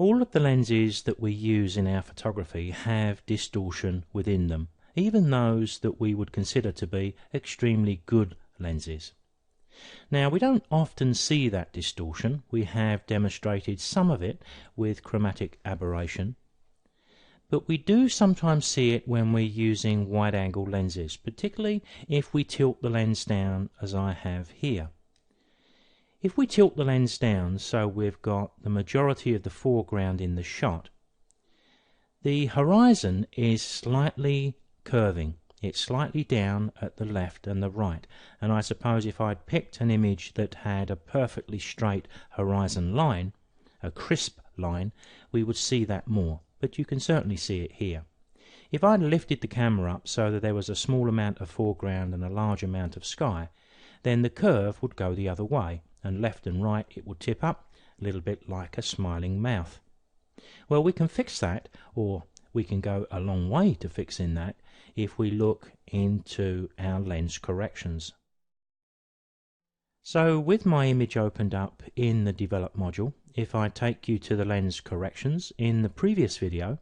All of the lenses that we use in our photography have distortion within them, even those that we would consider to be extremely good lenses. Now, we don't often see that distortion. We have demonstrated some of it with chromatic aberration, but we do sometimes see it when we're using wide-angle lenses, particularly if we tilt the lens down as I have here. If we tilt the lens down so we've got the majority of the foreground in the shot, the horizon is slightly curving. It's slightly down at the left and the right, and I suppose if I'd picked an image that had a perfectly straight horizon line, a crisp line, we would see that more, but you can certainly see it here. If I'd lifted the camera up so that there was a small amount of foreground and a large amount of sky, then the curve would go the other way, and left and right it would tip up, a little bit like a smiling mouth. Well, we can fix that, or we can go a long way to fixing that, if we look into our lens corrections. So with my image opened up in the Develop module, if I take you to the lens corrections, in the previous video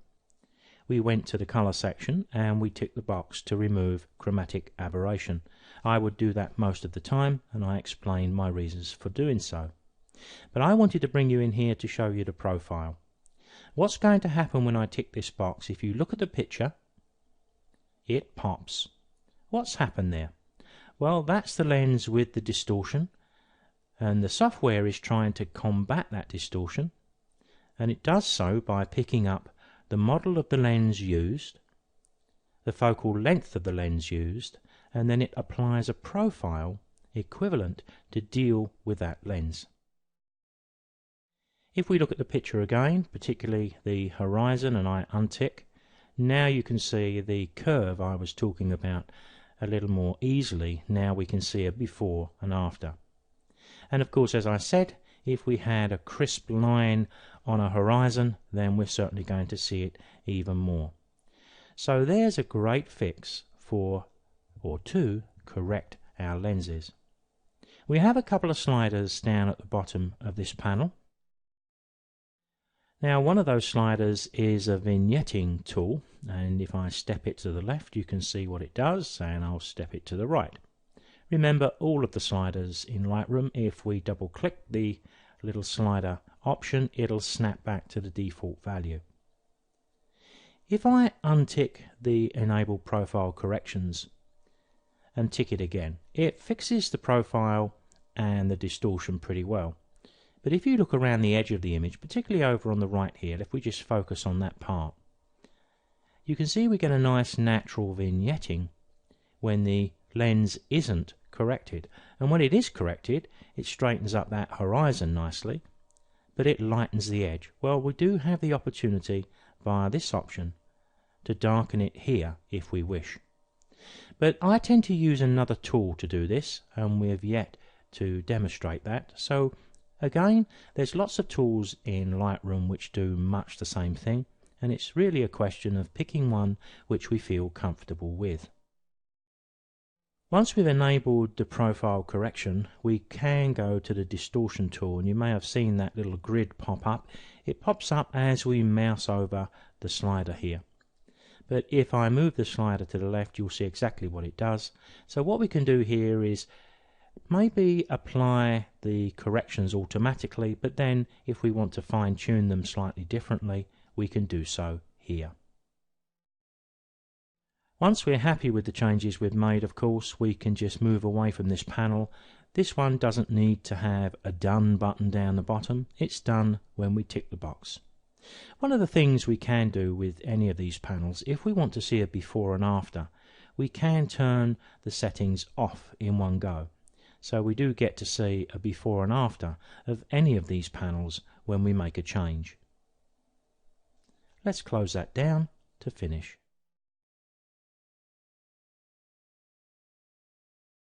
we went to the color section and we ticked the box to remove chromatic aberration. I would do that most of the time, and I explained my reasons for doing so. But I wanted to bring you in here to show you the profile. What's going to happen when I tick this box? If you look at the picture, it pops. What's happened there? Well, that's the lens with the distortion, and the software is trying to combat that distortion, and it does so by picking up the model of the lens used, the focal length of the lens used, and then it applies a profile equivalent to deal with that lens. If we look at the picture again, particularly the horizon, and I untick, now you can see the curve I was talking about a little more easily. Now we can see a before and after. And of course, as I said, if we had a crisp line on a horizon, then we're certainly going to see it even more. So there's a great fix for, or to, correct our lenses. We have a couple of sliders down at the bottom of this panel. Now, one of those sliders is a vignetting tool, and if I step it to the left you can see what it does, and I'll step it to the right. Remember, all of the sliders in Lightroom, if we double click the little slider option, it'll snap back to the default value. If I untick the Enable Profile Corrections and tick it again, it fixes the profile and the distortion pretty well. But if you look around the edge of the image, particularly over on the right here, if we just focus on that part, you can see we get a nice natural vignetting when the lens isn't corrected. And when it is corrected, it straightens up that horizon nicely, but it lightens the edge. Well, we do have the opportunity via this option to darken it here if we wish. But I tend to use another tool to do this, and we've yet to demonstrate that. So again, there's lots of tools in Lightroom which do much the same thing, and it's really a question of picking one which we feel comfortable with. Once we've enabled the profile correction, we can go to the Distortion Tool, and you may have seen that little grid pop up. It pops up as we mouse over the slider here. But if I move the slider to the left, you'll see exactly what it does. So what we can do here is maybe apply the corrections automatically, but then if we want to fine-tune them slightly differently, we can do so here. Once we're happy with the changes we've made, of course, we can just move away from this panel. This one doesn't need to have a Done button down the bottom. It's done when we tick the box. One of the things we can do with any of these panels, if we want to see a before and after, we can turn the settings off in one go. So we do get to see a before and after of any of these panels when we make a change. Let's close that down to finish.